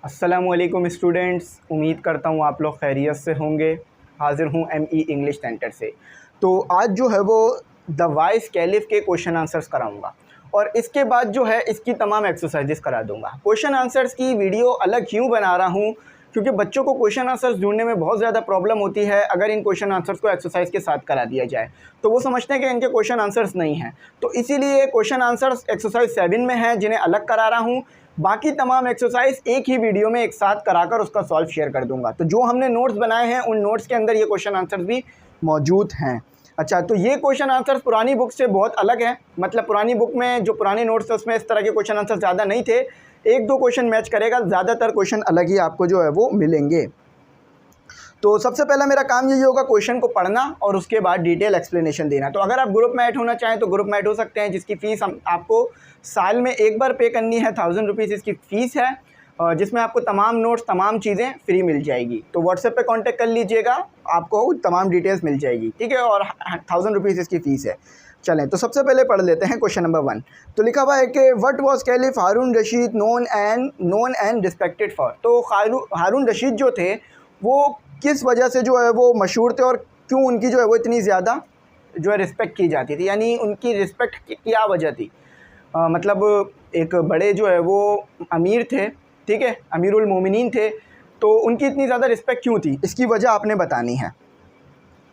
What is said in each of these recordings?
अस्सलामुअलैकुम स्टूडेंट्स, उम्मीद करता हूँ आप लोग खैरियत से होंगे। हाज़िर हूँ ME इंग्लिश सेंटर से। तो आज जो है वो द वाइस कैलिफ के क्वेश्चन आंसर्स कराऊंगा और इसके बाद जो है इसकी तमाम एक्सरसाइजेस करा दूंगा। क्वेश्चन आंसर्स की वीडियो अलग क्यों बना रहा हूँ, क्योंकि बच्चों को क्वेश्चन आंसर्स ढूंढने में बहुत ज़्यादा प्रॉब्लम होती है। अगर इन क्वेश्चन आंसर्स को एक्सरसाइज के साथ करा दिया जाए तो वो समझते हैं कि इनके क्वेश्चन आंसर्स नहीं हैं। तो इसीलिए क्वेश्चन आंसर्स एक्सरसाइज 7 में हैं जिन्हें अलग करा रहा हूँ। बाकी तमाम एक्सरसाइज एक ही वीडियो में एक साथ कराकर उसका सॉल्व शेयर कर दूंगा। तो जो हमने नोट्स बनाए हैं उन नोट्स के अंदर ये क्वेश्चन आंसर्स भी मौजूद हैं। अच्छा, तो ये क्वेश्चन आंसर्स पुरानी बुक से बहुत अलग है। मतलब पुरानी बुक में जो पुराने नोट्स थे उसमें इस तरह के क्वेश्चन आंसर ज़्यादा नहीं थे। एक दो क्वेश्चन मैच करेगा, ज़्यादातर क्वेश्चन अलग ही आपको जो है वो मिलेंगे। तो सबसे पहला मेरा काम यही होगा क्वेश्चन को पढ़ना और उसके बाद डिटेल एक्सप्लेनेशन देना। तो अगर आप ग्रुप में ऐड होना चाहें तो ग्रुप में ऐड हो सकते हैं, जिसकी फ़ीस आपको साल में एक बार पे करनी है। 1000 रुपीज़ इसकी फ़ीस है, जिसमें आपको तमाम नोट्स तमाम चीज़ें फ्री मिल जाएगी। तो व्हाट्सएप पे कांटेक्ट कर लीजिएगा, आपको तमाम डिटेल्स मिल जाएगी, ठीक है। और 1000 रुपीज़ इसकी फ़ीस है। चलें, तो सबसे पहले पढ़ लेते हैं क्वेश्चन नंबर 1। तो लिखा हुआ है कि what was caliph Harun Rashid known and respected for. तो हारून रशीद जो थे वो किस वजह से जो है वो मशहूर थे और क्यों उनकी जो है वो इतनी ज़्यादा जो है रिस्पेक्ट की जाती थी, यानी उनकी रिस्पेक्ट की क्या वजह थी। मतलब एक बड़े जो है वो अमीर थे, ठीक है, अमीरुल मोमिनीन थे, तो उनकी इतनी ज़्यादा रिस्पेक्ट क्यों थी, इसकी वजह आपने बतानी है।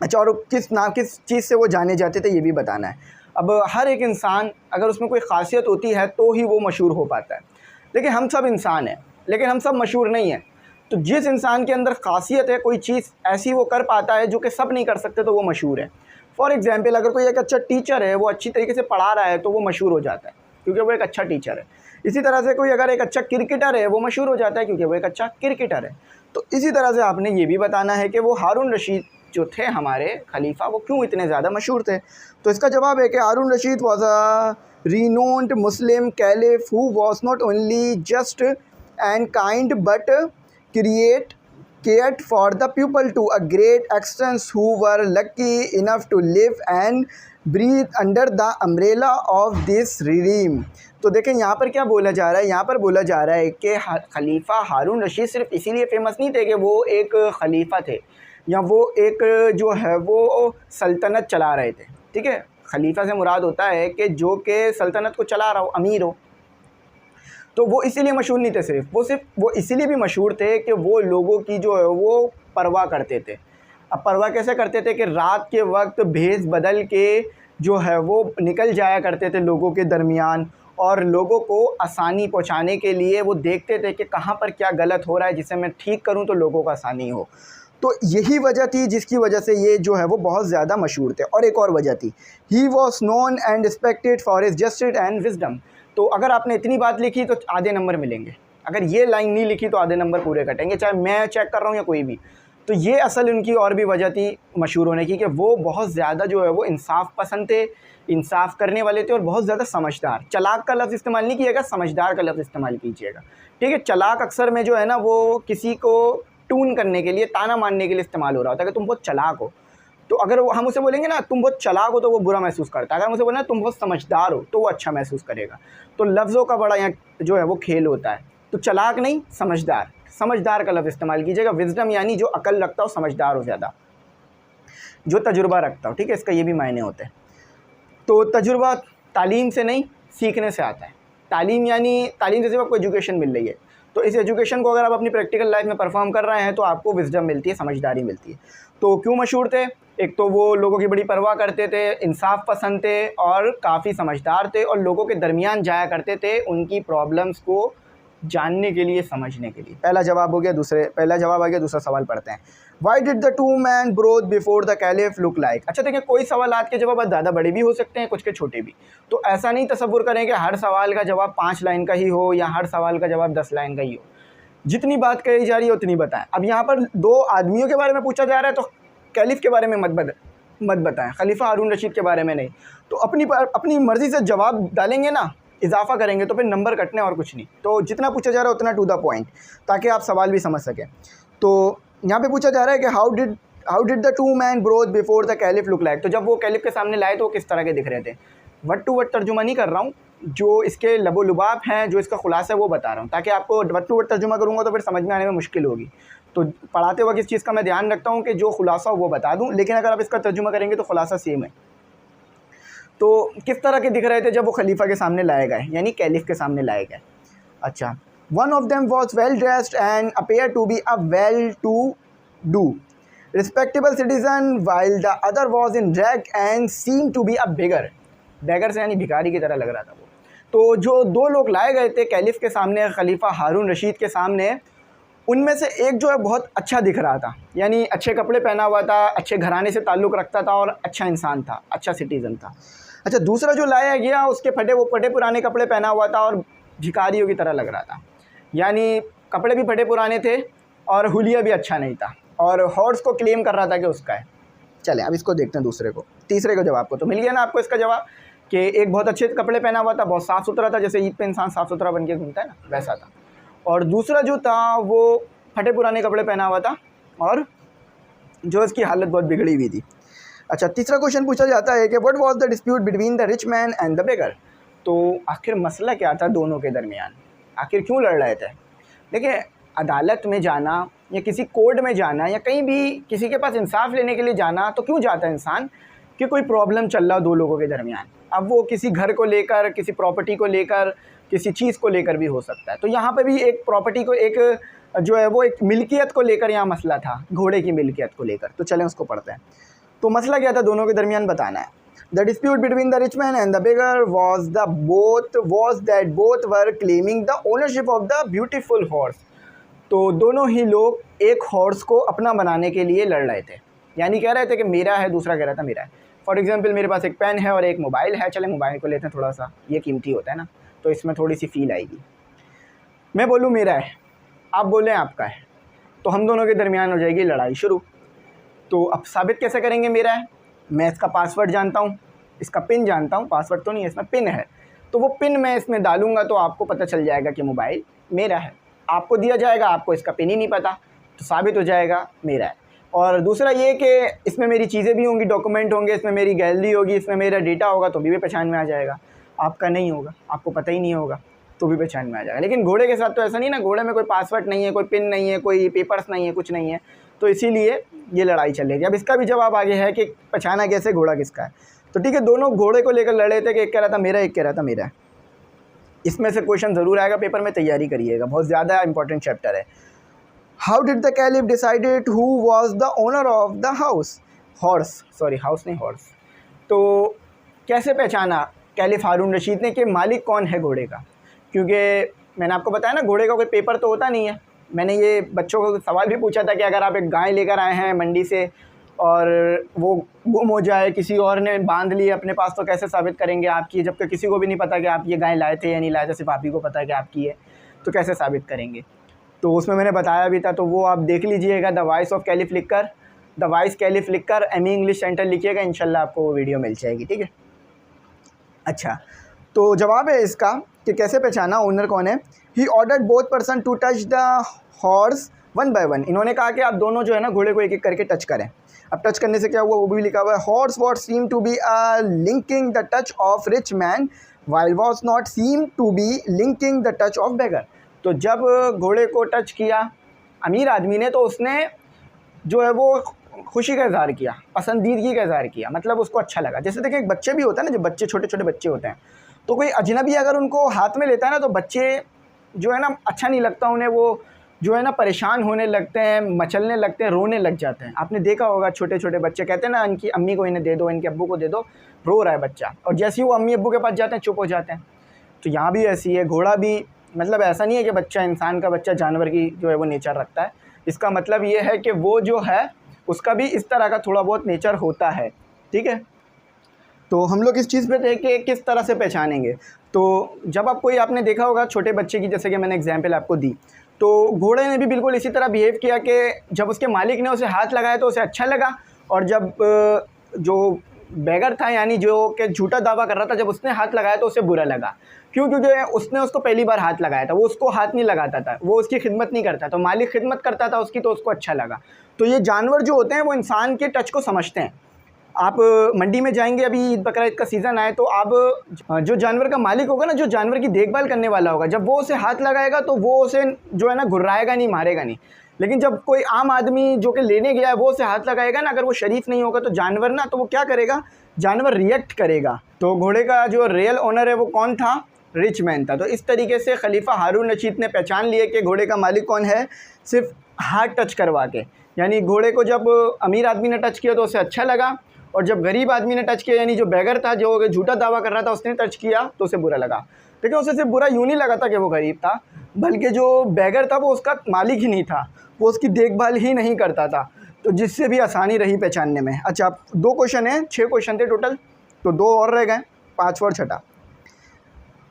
अच्छा, और किस चीज़ से वो जाने जाते थे ये भी बताना है। अब हर एक इंसान अगर उसमें कोई ख़ासियत होती है तो ही वो मशहूर हो पाता है। लेकिन हम सब इंसान हैं, लेकिन हम सब मशहूर नहीं हैं। तो जिस इंसान के अंदर ख़ासियत है, कोई चीज़ ऐसी वो कर पाता है जो कि सब नहीं कर सकते, तो वो मशहूर है। फॉर एग्ज़ाम्पल, अगर कोई एक अच्छा टीचर है, वो अच्छी तरीके से पढ़ा रहा है तो वो मशहूर हो जाता है क्योंकि वो एक अच्छा टीचर है। इसी तरह से कोई अगर एक अच्छा क्रिकेटर है, वो मशहूर हो जाता है क्योंकि वो एक अच्छा क्रिकेटर है। तो इसी तरह से आपने ये भी बताना है कि वो हारून रशीद जो थे हमारे खलीफा, वो क्यों इतने ज़्यादा मशहूर थे। तो इसका जवाब है कि Harun Rashid was a renowned Muslim caliph who was not only just and kind but cared for the people to a great extent who were lucky enough to live and breathe under the umbrella of this regime। तो देखें यहाँ पर क्या बोला जा रहा है, यहाँ पर बोला जा रहा है कि खलीफा हारून रशीद सिर्फ इसीलिए फेमस नहीं थे कि वो एक खलीफा थे या वो एक जो है वो सल्तनत चला रहे थे, ठीक है। खलीफा से मुराद होता है कि जो कि सल्तनत को चला रहा हो, अमीर हो। तो वो इसीलिए मशहूर नहीं थे, सिर्फ वो इसीलिए भी मशहूर थे कि वो लोगों की जो है वो परवाह करते थे। अब परवाह कैसे करते थे कि रात के वक्त भेष बदल के जो है वो निकल जाया करते थे लोगों के दरमियान, और लोगों को आसानी पहुंचाने के लिए वो देखते थे कि कहाँ पर क्या गलत हो रहा है जिसे मैं ठीक करूं तो लोगों को आसानी हो। तो यही वजह थी जिसकी वजह से ये जो है वो बहुत ज़्यादा मशहूर थे। और एक और वजह थी, he was known and respected for his justice and wisdom. तो अगर आपने इतनी बात लिखी तो आधे नंबर मिलेंगे, अगर ये लाइन नहीं लिखी तो आधे नंबर पूरे कटेंगे, चाहे मैं चेक कर रहा हूँ या कोई भी। तो ये असल उनकी और भी वजह थी मशहूर होने की कि वो बहुत ज़्यादा जो है वो इंसाफ पसंद थे, इंसाफ करने वाले थे और बहुत ज़्यादा समझदार। चलाक का लफ्ज़ इस्तेमाल नहीं कीजिएगा, समझदार का लफ्ज़ इस्तेमाल कीजिएगा, ठीक है। चलाक अक्सर में जो है ना वो किसी को टून करने के लिए, ताना मारने के लिए इस्तेमाल हो रहा होता है कि तुम बहुत चलाक हो। तो अगर हम उसे बोलेंगे ना तुम बहुत चलाक हो तो वो बुरा महसूस करता है। अगर हम उसे बोलें तुम बहुत समझदार हो तो वो अच्छा महसूस करेगा। तो लफ्ज़ों का बड़ा यहाँ जो है वो खेल होता है। तो चलाक नहीं, समझदार, समझदार का लफ्ज़ इस्तेमाल कीजिएगा। विजडम यानी जो अकल रखता हो, समझदार हो ज़्यादा, जो तजुर्बा रखता हो, ठीक है, इसका ये भी मायने होते हैं। तो तजुर्बा तालीम से नहीं, सीखने से आता है। तालीम यानी तालीम से सिर्फ आपको एजुकेशन मिल रही है, तो इस एजुकेशन को अगर आप अपनी प्रैक्टिकल लाइफ में परफॉर्म कर रहे हैं तो आपको विजडम मिलती है, समझदारी मिलती है। तो क्यों मशहूर थे, एक तो वो लोगों की बड़ी परवाह करते थे, इंसाफ पसंद थे और काफ़ी समझदार थे, और लोगों के दरमियान जाया करते थे उनकी प्रॉब्लम्स को जानने के लिए, समझने के लिए। पहला जवाब आ गया। दूसरा सवाल पढ़ते हैं। Why did the two man broth before the caliph look like. अच्छा देखिए, कोई सवाल के जवाब ज़्यादा बड़े भी हो सकते हैं, कुछ के छोटे भी। तो ऐसा नहीं तसव्वुर करें कि हर सवाल का जवाब 5 लाइन का ही हो या हर सवाल का जवाब 10 लाइन का ही हो। जितनी बात कही जा रही है उतनी बताएं। अब यहाँ पर 2 आदमियों के बारे में पूछा जा रहा है तो कैलिफ के बारे में मत बताएं, खलीफा हारून रशीद के बारे में नहीं। तो अपनी मर्ज़ी से जवाब डालेंगे ना, इजाफा करेंगे तो फिर नंबर कटने और कुछ नहीं। तो जितना पूछा जा रहा है उतना टू द पॉइंट, ताकि आप सवाल भी समझ सकें। तो यहाँ पे पूछा जा रहा है कि how did the two man broth before the caliph look like. तो जब वो कैलिफ के सामने लाए तो वो किस तरह के दिख रहे थे। वट टू वट तर्जुमा नहीं कर रहा हूँ, जो इसके लबो-लुबाब हैं, जो इसका ख़ुलासा है वो बता रहा हूँ, ताकि आपको वर्ड टू वर्ड तर्जुमा करूँगा तो फिर समझ में आने में मुश्किल होगी। तो पढ़ाते वक्त इस चीज़ का मैं ध्यान रखता हूँ कि जो ख़ुलासा हो वो बता दूँ, लेकिन अगर आप इसका तर्जुमा करेंगे तो ख़ुलासा सेम है। तो किस तरह के दिख रहे थे जब वो खलीफा के सामने लाए गए, यानी कैलिफ के सामने लाए गए। अच्छा, one of them was well dressed and appear to be a well to do respectable citizen while the other was in rag and seem to be a beggar. Beggar से यानी भिखारी की तरह लग रहा था वो। तो जो दो लोग लाए गए थे कैलिफ के सामने, खलीफा हारून रशीद के सामने, उनमें से एक जो है बहुत अच्छा दिख रहा था, यानी अच्छे कपड़े पहना हुआ था, अच्छे घराने से ताल्लुक़ रखता था और अच्छा इंसान था, अच्छा सिटीज़न था। अच्छा, दूसरा जो लाया गया उसके फटे पुराने कपड़े पहना हुआ था और भिखारियों की तरह लग रहा था, यानी कपड़े भी फटे पुराने थे और हुलिया भी अच्छा नहीं था, और हॉर्स को क्लेम कर रहा था कि उसका है। चलें अब इसको देखते हैं दूसरे को, तीसरे को जवाब को। तो मिल गया ना आपको इसका जवाब कि एक बहुत अच्छे कपड़े पहना हुआ था, बहुत साफ़ सुथरा था, जैसे ईद पे इंसान साफ़ सुथरा बन के घूमता है ना, वैसा था। और दूसरा जो था वो फटे पुराने कपड़े पहना हुआ था और जो इसकी हालत बहुत बिगड़ी हुई थी। अच्छा, तीसरा क्वेश्चन पूछा जाता है कि what was the dispute between the rich man and the beggar. तो आखिर मसला क्या था दोनों के दरमियान, आखिर क्यों लड़ रहे थे। देखिए, अदालत में जाना या किसी कोर्ट में जाना या कहीं भी किसी के पास इंसाफ लेने के लिए जाना तो क्यों जाता है इंसान, कि कोई प्रॉब्लम चल रहा दो लोगों के दरमियान। अब वो किसी घर को लेकर, किसी प्रॉपर्टी को लेकर, किसी चीज़ को लेकर भी हो सकता है। तो यहाँ पे भी एक प्रॉपर्टी को, एक जो है वो एक मिल्कियत को लेकर यहाँ मसला था, घोड़े की मिल्कियत को लेकर। तो चलें उसको पढ़ते हैं। तो मसला क्या था दोनों के दरमियान बताना है। The dispute between the rich man and the beggar was that both were claiming the ownership of the beautiful horse. तो दोनों ही लोग एक हॉर्स को अपना बनाने के लिए लड़ रहे थे, यानी कह रहे थे कि मेरा है, दूसरा कह रहा था मेरा है। फॉर एग्जांपल, मेरे पास एक पेन है और एक मोबाइल है, चले मोबाइल को लेते हैं, थोड़ा सा ये कीमती होता है ना, तो इसमें थोड़ी सी फील आएगी। मैं बोलूँ मेरा है, आप बोलें आपका है, तो हम दोनों के दरमियान हो जाएगी लड़ाई शुरू। तो अब साबित कैसे करेंगे मेरा है। मैं इसका पासवर्ड जानता हूँ, इसका पिन जानता हूँ, पासवर्ड तो नहीं है, इसमें पिन है, तो वो पिन मैं इसमें डालूँगा तो आपको पता चल जाएगा कि मोबाइल मेरा है। आपको दिया जाएगा, आपको इसका पिन ही नहीं पता, तो साबित हो जाएगा मेरा है। और दूसरा ये कि इसमें मेरी चीज़ें भी होंगी, डॉक्यूमेंट होंगे, इसमें मेरी गैलरी होगी, इसमें मेरा डेटा होगा, तो भी पहचान में आ जाएगा। आपका नहीं होगा, आपको पता ही नहीं होगा, तो भी पहचान में आ जाएगा। लेकिन घोड़े के साथ तो ऐसा नहीं ना, घोड़े में कोई पासवर्ड नहीं है, कोई पिन नहीं है, कोई पेपर्स नहीं है, कुछ नहीं है, तो इसीलिए ये लड़ाई चल रही थी। अब इसका भी जवाब आगे है कि पहचाना कैसे घोड़ा किसका है। तो ठीक है, दोनों घोड़े को लेकर लड़े थे कि एक कह रहा था मेरा, एक कह रहा था मेरा है। इसमें से क्वेश्चन ज़रूर आएगा पेपर में, तैयारी करिएगा, बहुत ज़्यादा इंपॉर्टेंट चैप्टर है। How did the caliph decided who was the owner of the house, तो कैसे पहचाना कैलिफ हारून रशीद ने कि मालिक कौन है घोड़े का, क्योंकि मैंने आपको बताया ना घोड़े का कोई पेपर तो होता नहीं है। मैंने ये बच्चों को सवाल भी पूछा था कि अगर आप एक गाय लेकर आए हैं मंडी से और वो गुम हो जाए, किसी और ने बांध ली अपने पास, तो कैसे साबित करेंगे आपकी, जबकि किसी को भी नहीं पता कि आप ये गाय लाए थे या नहीं लाए थे, सिर्फ आप ही को पता है कि आपकी है, तो कैसे साबित करेंगे। तो उसमें मैंने बताया भी था, तो वो आप देख लीजिएगा, द वॉइस ऑफ कैलिफ लिखकर, द वॉइस कैलिफ लिखकर एमई इंग्लिश सेंटर लिखिएगा, इंशाल्लाह आपको वो वीडियो मिल जाएगी। ठीक है। अच्छा, तो जवाब है इसका कि कैसे पहचाना ओनर कौन है। He ordered both person to touch the horse one by one. इन्होंने कहा कि आप दोनों जो है ना घोड़े को एक एक करके टच करें। अब टच करने से क्या हुआ वो भी लिखा हुआ है। Horse what seem to be licking the touch of rich man while was not seem to be licking the touch of beggar. तो जब घोड़े को टच किया अमीर आदमी ने, तो उसने जो है वो खुशी का इज़हार किया, पसंदीदगी का इज़हार किया, मतलब उसको अच्छा लगा। जैसे देखिए एक बच्चे भी होते हैं ना, जब बच्चे छोटे छोटे बच्चे होते हैं, तो कोई अजनबी अगर उनको हाथ में लेता है ना, तो बच्चे जो है ना अच्छा नहीं लगता उन्हें, वो जो है ना परेशान होने लगते हैं, मचलने लगते हैं, रोने लग जाते हैं। आपने देखा होगा छोटे छोटे बच्चे कहते हैं ना इनकी अम्मी को इन्हें दे दो, इनके अब्बू को दे दो, रो रहा है बच्चा, और जैसे ही वो अम्मी अब्बू के पास जाते हैं चुप हो जाते हैं। तो यहाँ भी ऐसी है, घोड़ा भी, मतलब ऐसा नहीं है कि बच्चा इंसान का बच्चा जानवर की जो है वो नेचर रखता है। इसका मतलब ये है कि वो जो है उसका भी इस तरह का थोड़ा बहुत नेचर होता है। ठीक है, तो हम लोग इस चीज़ पे थे कि किस तरह से पहचानेंगे। तो जब आप कोई, आपने देखा होगा छोटे बच्चे की, जैसे कि मैंने एग्जांपल आपको दी, तो घोड़े ने भी बिल्कुल इसी तरह बिहेव किया कि जब उसके मालिक ने उसे हाथ लगाया तो उसे अच्छा लगा, और जब जो बेगर था यानी जो कि झूठा दावा कर रहा था, जब उसने हाथ लगाया तो उसे बुरा लगा। क्यों? क्योंकि उसने उसको पहली बार हाथ लगाया था, वो उसको हाथ नहीं लगाता था, वो उसकी खिदमत नहीं करता, तो मालिक खिदमत करता था उसकी, तो उसको अच्छा लगा। तो ये जानवर जो होते हैं वो इंसान के टच को समझते हैं, आप मंडी में जाएंगे, अभी ईद बकरा ईद का सीज़न आए, तो आप जो जानवर का मालिक होगा ना, जो जानवर की देखभाल करने वाला होगा, जब वो उसे हाथ लगाएगा तो वो उसे जो है ना घुर्राएगा नहीं, मारेगा नहीं। लेकिन जब कोई आम आदमी जो कि लेने गया है वो उसे हाथ लगाएगा ना, अगर वो शरीफ नहीं होगा तो जानवर ना, तो वो क्या करेगा, जानवर रिएक्ट करेगा। तो घोड़े का जो रियल ओनर है वो कौन था, रिच मैन था। तो इस तरीके से खलीफा हारून रशीद ने पहचान लिया कि घोड़े का मालिक कौन है, सिर्फ हाथ टच करवा के। यानी घोड़े को जब अमीर आदमी ने टच किया तो उसे अच्छा लगा, और जब गरीब आदमी ने टच किया, यानी जो बैगर था, जो झूठा दावा कर रहा था, उसने टच किया तो उसे बुरा लगा। लेकिन उसे सिर्फ बुरा यूँ नहीं लगा था कि वो गरीब था, बल्कि जो बैगर था वो उसका मालिक ही नहीं था, वो उसकी देखभाल ही नहीं करता था, तो जिससे भी आसानी रही पहचानने में। अच्छा, 2 क्वेश्चन हैं, 6 क्वेश्चन थे टोटल, तो 2 और रह गए, 5वां और 6वां।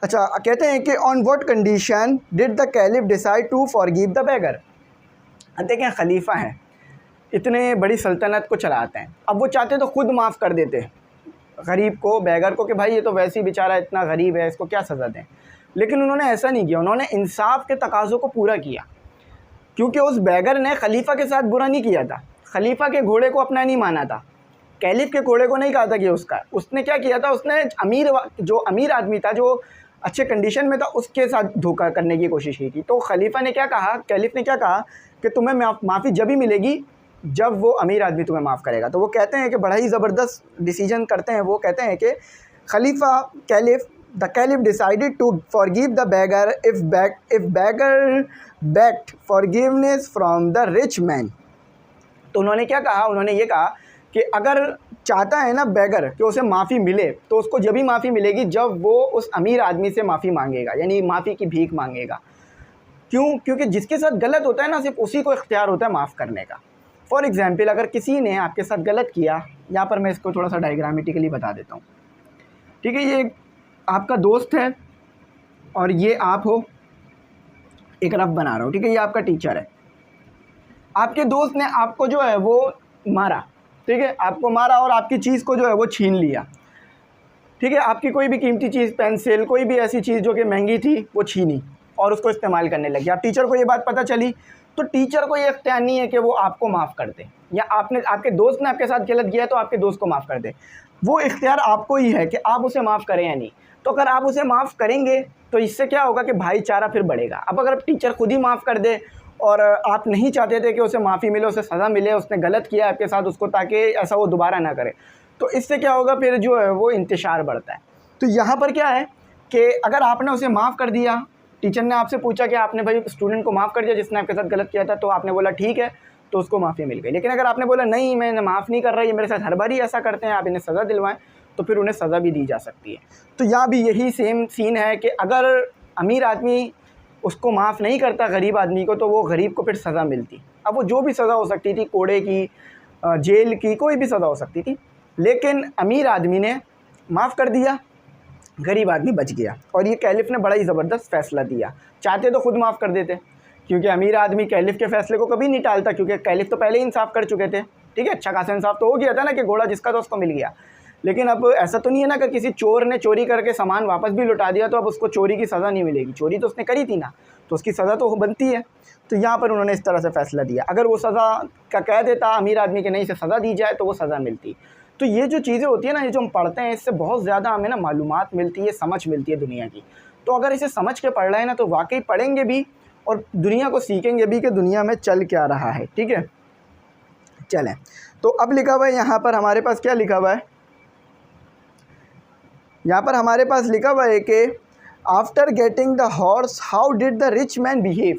अच्छा, कहते हैं कि on what condition did the caliph decide to forgive the beggar. देखें, खलीफा हैं, इतने बड़ी सल्तनत को चलाते हैं, अब वो चाहते तो खुद माफ़ कर देते गरीब को, बैगर को, कि भाई ये तो वैसे ही बेचारा इतना गरीब है, इसको क्या सज़ा दें। लेकिन उन्होंने ऐसा नहीं किया, उन्होंने इंसाफ के तकाज़ों को पूरा किया, क्योंकि उस बैगर ने खलीफा के साथ बुरा नहीं किया था, खलीफा के घोड़े को अपना नहीं माना था, कैलिफ के घोड़े को नहीं कहा था कि उसका। उसने क्या किया था, उसने जो अमीर आदमी था, जो अच्छे कंडीशन में था, उसके साथ धोखा करने की कोशिश की थी। तो खलीफा ने क्या कहा, कैलिफ ने क्या कहा कि तुम्हें माफ़ी जब ही मिलेगी जब वो अमीर आदमी तुम्हें माफ़ करेगा। तो वो कहते हैं कि बड़ा ही ज़बरदस्त डिसीजन करते हैं, वो कहते हैं कि खलीफा the caliph decided to forgive the beggar if beggar begged forgiveness from the rich man. तो उन्होंने क्या कहा, उन्होंने ये कहा कि अगर चाहता है ना बैगर कि उसे माफ़ी मिले, तो उसको जब ही माफ़ी मिलेगी जब वो उस अमीर आदमी से माफ़ी मांगेगा, यानी माफ़ी की भीख मांगेगा। क्यों? क्योंकि जिसके साथ गलत होता है ना, सिर्फ उसी को इख्तियार होता है माफ़ करने का। फॉर एग्ज़ाम्पल, अगर किसी ने आपके साथ गलत किया, यहाँ पर मैं इसको थोड़ा सा डायग्रामेटिकली बता देता हूँ, ठीक है। ये आपका दोस्त है और ये आप हो, एक रफ बना रहा हूँ, ठीक है। ये आपका टीचर है, आपके दोस्त ने आपको जो है वो मारा, ठीक है, आपको मारा और आपकी चीज़ को जो है वो छीन लिया, ठीक है। आपकी कोई भी कीमती चीज़, पेंसिल, कोई भी ऐसी चीज़ जो कि महंगी थी, वो छीनी और उसको इस्तेमाल करने लगे। अब टीचर को ये बात पता चली, तो टीचर को ये इख्तियार नहीं है कि वो आपको माफ़ कर दे, या आपके दोस्त ने आपके साथ गलत किया है तो आपके दोस्त को माफ़ कर दे। वो इख्तियार आपको ही है कि आप उसे माफ़ करें या नहीं। तो अगर आप उसे माफ़ करेंगे तो इससे क्या होगा कि भाईचारा फिर बढ़ेगा। अब अगर टीचर खुद ही माफ़ कर दे और आप नहीं चाहते थे कि उसे माफ़ी मिले, उसे सज़ा मिले, उसने गलत किया आपके साथ उसको, ताकि ऐसा वो दोबारा ना करे, तो इससे क्या होगा, फिर जो है वो इंतशार बढ़ता है। तो यहाँ पर क्या है कि अगर आपने उसे माफ़ कर दिया, टीचर ने आपसे पूछा कि आपने भाई स्टूडेंट को माफ़ कर दिया जिसने आपके साथ गलत किया था, तो आपने बोला ठीक है, तो उसको माफ़ी मिल गई। लेकिन अगर आपने बोला नहीं, मैं माफ़ नहीं कर रहा, ये मेरे साथ हर बार ही ऐसा करते हैं, आप इन्हें सज़ा दिलवाएं, तो फिर उन्हें सज़ा भी दी जा सकती है। तो यहाँ भी यही सेम सीन है कि अगर अमीर आदमी उसको माफ़ नहीं करता गरीब आदमी को, तो वो गरीब को फिर सज़ा मिलती। अब वो जो भी सज़ा हो सकती थी, कोड़े की, जेल की, कोई भी सज़ा हो सकती थी, लेकिन अमीर आदमी ने माफ़ कर दिया, गरीब आदमी बच गया। और ये कैलिफ ने बड़ा ही ज़बरदस्त फ़ैसला दिया। चाहते तो खुद माफ़ कर देते, क्योंकि अमीर आदमी कैलिफ के फ़ैसले को कभी नहीं टालता, क्योंकि कैलिफ तो पहले ही इंसाफ़ कर चुके थे, ठीक है। अच्छा खासा इंसाफ तो हो गया था ना कि घोड़ा जिसका था उसको मिल गया। लेकिन अब ऐसा तो नहीं है ना कि किसी चोर ने चोरी करके सामान वापस भी लौटा दिया तो अब उसको चोरी की सज़ा नहीं मिलेगी। चोरी तो उसने करी थी ना, तो उसकी सज़ा तो बनती है। तो यहाँ पर उन्होंने इस तरह से फ़ैसला दिया। अगर वो सज़ा का कह देता अमीर आदमी के नहीं से सज़ा दी जाए तो वो सज़ा मिलती। तो ये जो चीज़ें होती है ना, ये जो हम पढ़ते हैं, इससे बहुत ज़्यादा हमें ना मालूमात मिलती है, समझ मिलती है दुनिया की। तो अगर इसे समझ के पढ़ रहे हैं ना, तो वाकई पढ़ेंगे भी और दुनिया को सीखेंगे भी कि दुनिया में चल क्या रहा है, ठीक है। चलें, तो अब लिखा हुआ है यहाँ पर हमारे पास, क्या लिखा हुआ है यहाँ पर हमारे पास, लिखा हुआ है कि after getting the horse how did the rich man behave.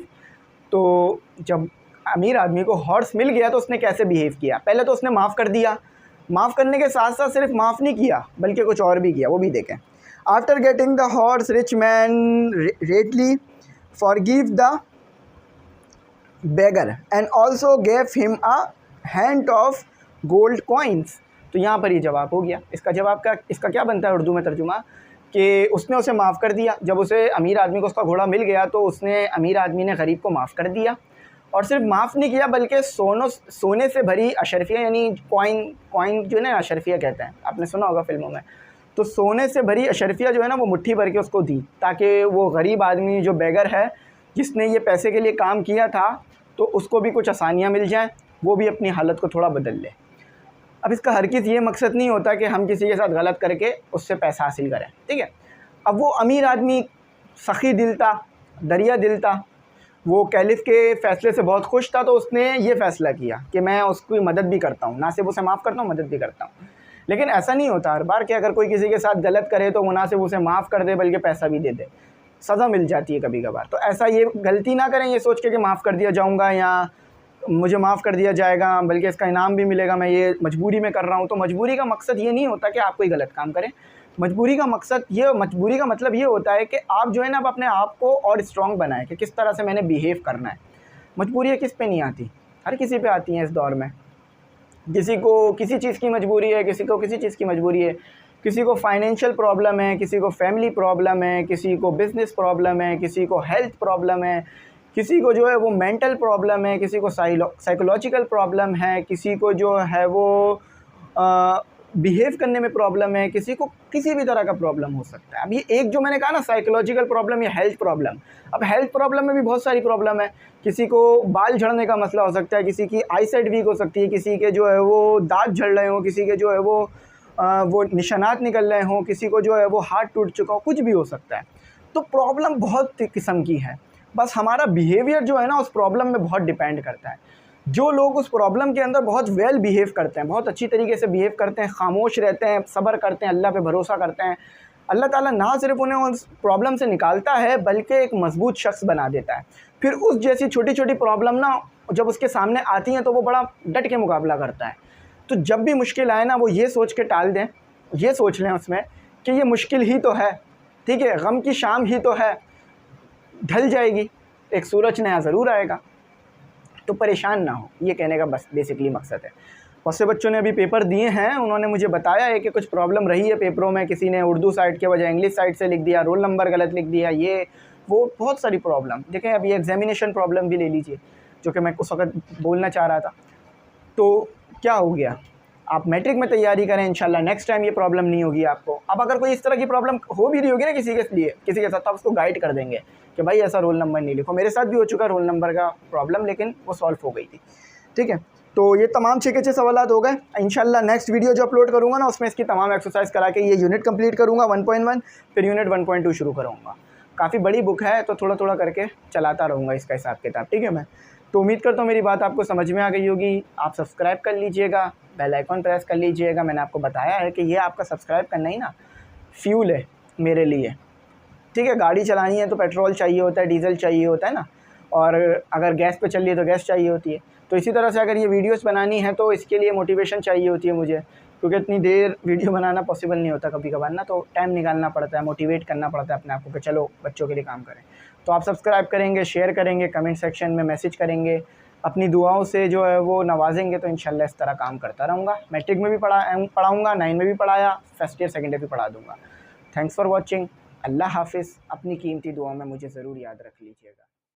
तो जब अमीर आदमी को हॉर्स मिल गया तो उसने कैसे बिहेव किया। पहले तो उसने माफ़ कर दिया, माफ़ करने के साथ साथ सिर्फ माफ़ नहीं किया बल्कि कुछ और भी किया, वो भी देखें। After getting the horse rich man readily forgive the beggar and also gave him a hand of gold coins। तो यहाँ पर ये जवाब हो गया। इसका क्या बनता है उर्दू में तर्जुमा, कि उसने उसे माफ़ कर दिया। जब उसे अमीर आदमी को उसका घोड़ा मिल गया तो उसने अमीर आदमी ने गरीब को माफ़ कर दिया, और सिर्फ माफ़ नहीं किया बल्कि सोने से भरी अशरफिया, यानी कॉइन जो है ना अशरफिया कहते हैं, आपने सुना होगा फिल्मों में। तो सोने से भरी अशरफिया जो है ना वो मुट्ठी भर के उसको दी, ताकि वो गरीब आदमी जो बेगर है जिसने ये पैसे के लिए काम किया था, तो उसको भी कुछ आसानियाँ मिल जाएँ, वो भी अपनी हालत को थोड़ा बदल ले। अब इसका हरगिज़ ये मकसद नहीं होता कि हम किसी के साथ गलत करके उससे पैसा हासिल करें, ठीक है। अब वो अमीर आदमी सखी दिल था, दरिया दिल था, वो कैलिफ के फ़ैसले से बहुत खुश था, तो उसने ये फ़ैसला किया कि मैं उसकी मदद भी करता हूँ, ना सिर्फ उसे माफ़ करता हूँ, मदद भी करता हूँ। लेकिन ऐसा नहीं होता हर बार कि अगर कोई किसी के साथ गलत करे तो वो ना सिर्फ उसे माफ़ कर दे बल्कि पैसा भी दे दे, सज़ा मिल जाती है कभी कभार। तो ऐसा ये गलती ना करें ये सोच के कि माफ़ कर दिया जाऊँगा या मुझे माफ़ कर दिया जाएगा बल्कि इसका इनाम भी मिलेगा, मैं ये मजबूरी में कर रहा हूँ। तो मजबूरी का मकसद ये नहीं होता कि आप कोई गलत काम करें। मजबूरी का मतलब ये होता है कि आप जो है ना आप अपने आप को और स्ट्रॉन्ग बनाएं कि किस तरह से मैंने बिहेव करना है। मजबूरियाँ किस पे नहीं आती, हर किसी पे आती हैं इस दौर में। किसी को किसी चीज़ की मजबूरी है, किसी को किसी चीज़ की मजबूरी है, किसी को फाइनेंशियल प्रॉब्लम है, किसी को फैमिली प्रॉब्लम है, किसी को बिज़नेस प्रॉब्लम है, किसी को हेल्थ प्रॉब्लम है, किसी को जो है वो मेंटल प्रॉब्लम है, किसी को साइकोलॉजिकल प्रॉब्लम है, किसी को जो है वो बिहेव करने में प्रॉब्लम है, किसी को किसी भी तरह का प्रॉब्लम हो सकता है। अब ये एक जो मैंने कहा ना साइकोलॉजिकल प्रॉब्लम या हेल्थ प्रॉब्लम, अब हेल्थ प्रॉब्लम में भी बहुत सारी प्रॉब्लम है। किसी को बाल झड़ने का मसला हो सकता है, किसी की आई साइट वीक हो सकती है, किसी के जो है वो दांत झड़ रहे हों, किसी के जो है वो निशानात निकल रहे हों, किसी को जो है वो हाथ टूट चुका हो, कुछ भी हो सकता है। तो प्रॉब्लम बहुत किस्म की है, बस हमारा बिहेवियर जो है ना उस प्रॉब्लम में बहुत डिपेंड करता है। जो लोग उस प्रॉब्लम के अंदर बहुत वेल बिहेव करते हैं, बहुत अच्छी तरीके से बिहेव करते हैं, खामोश रहते हैं, सब्र करते हैं, अल्लाह पे भरोसा करते हैं, अल्लाह ताला ना सिर्फ उन्हें उस प्रॉब्लम से निकालता है बल्कि एक मजबूत शख्स बना देता है। फिर उस जैसी छोटी छोटी प्रॉब्लम ना जब उसके सामने आती हैं तो वो बड़ा डट के मुकाबला करता है। तो जब भी मुश्किल आए ना वो ये सोच के टाल दें, ये सोच लें उसमें कि ये मुश्किल ही तो है, ठीक है, गम की शाम ही तो है, ढल जाएगी, एक सूरज नया ज़रूर आएगा, तो परेशान ना हो, ये कहने का बस बेसिकली मकसद है। बहुत से बच्चों ने अभी पेपर दिए हैं, उन्होंने मुझे बताया है कि कुछ प्रॉब्लम रही है पेपरों में, किसी ने उर्दू साइड के बजाय इंग्लिश साइड से लिख दिया, रोल नंबर गलत लिख दिया, ये वो बहुत सारी प्रॉब्लम। देखें अभी एग्जामिनेशन प्रॉब्लम भी ले लीजिए जो कि मैं उस वक्त बोलना चाह रहा था। तो क्या हो गया, आप मैट्रिक में तैयारी करें, इंशाल्लाह नेक्स्ट टाइम ये प्रॉब्लम नहीं होगी आपको। अब अगर कोई इस तरह की प्रॉब्लम हो भी रही होगी ना किसी के साथ, तो आप उसको गाइड कर देंगे कि भाई ऐसा रोल नंबर नहीं लिखो। मेरे साथ भी हो चुका रोल नंबर का प्रॉब्लम, लेकिन वो सॉल्व हो गई थी, ठीक है। तो ये तमाम 6 के 6 सवालात हो गए। इंशाल्लाह नेक्स्ट वीडियो जो अपलोड करूँगा ना उसमें इसकी तमाम एक्सरसाइज करा के ये यूनिट कंप्लीट करूँगा 1.1, फिर यूनिट 1.2 शुरू करूँगा। काफ़ी बड़ी बुक है तो थोड़ा थोड़ा करके चलाता रहूँगा इसका हिसाब किताब, ठीक है। मैं तो उम्मीद करता हूँ मेरी बात आपको समझ में आ गई होगी। आप सब्सक्राइब कर लीजिएगा, बेल आइकॉन प्रेस कर लीजिएगा। मैंने आपको बताया है कि ये आपका सब्सक्राइब करना ही ना फ्यूल है मेरे लिए, ठीक है। गाड़ी चलानी है तो पेट्रोल चाहिए होता है, डीजल चाहिए होता है ना, और अगर गैस पे चल रही है तो गैस चाहिए होती है। तो इसी तरह से अगर ये वीडियोस बनानी है तो इसके लिए मोटिवेशन चाहिए होती है मुझे, क्योंकि इतनी देर वीडियो बनाना पॉसिबल नहीं होता कभी कभार ना, तो टाइम निकालना पड़ता है, मोटिवेट करना पड़ता है अपने आप को कि चलो बच्चों के लिए काम करें। तो आप सब्सक्राइब करेंगे, शेयर करेंगे, कमेंट सेक्शन में मैसेज करेंगे, अपनी दुआओं से जो है वो नवाजेंगे, तो इंशाल्लाह इस तरह काम करता रहूँगा। मैट्रिक में भी पढ़ाऊँगा, 9 में भी पढ़ाया, फर्स्ट ईयर सेकेंड ईयर भी पढ़ा दूँगा। Thanks for watching. अल्लाह हाफिज़। अपनी कीमती दुआओं में मुझे ज़रूर याद रख लीजिएगा।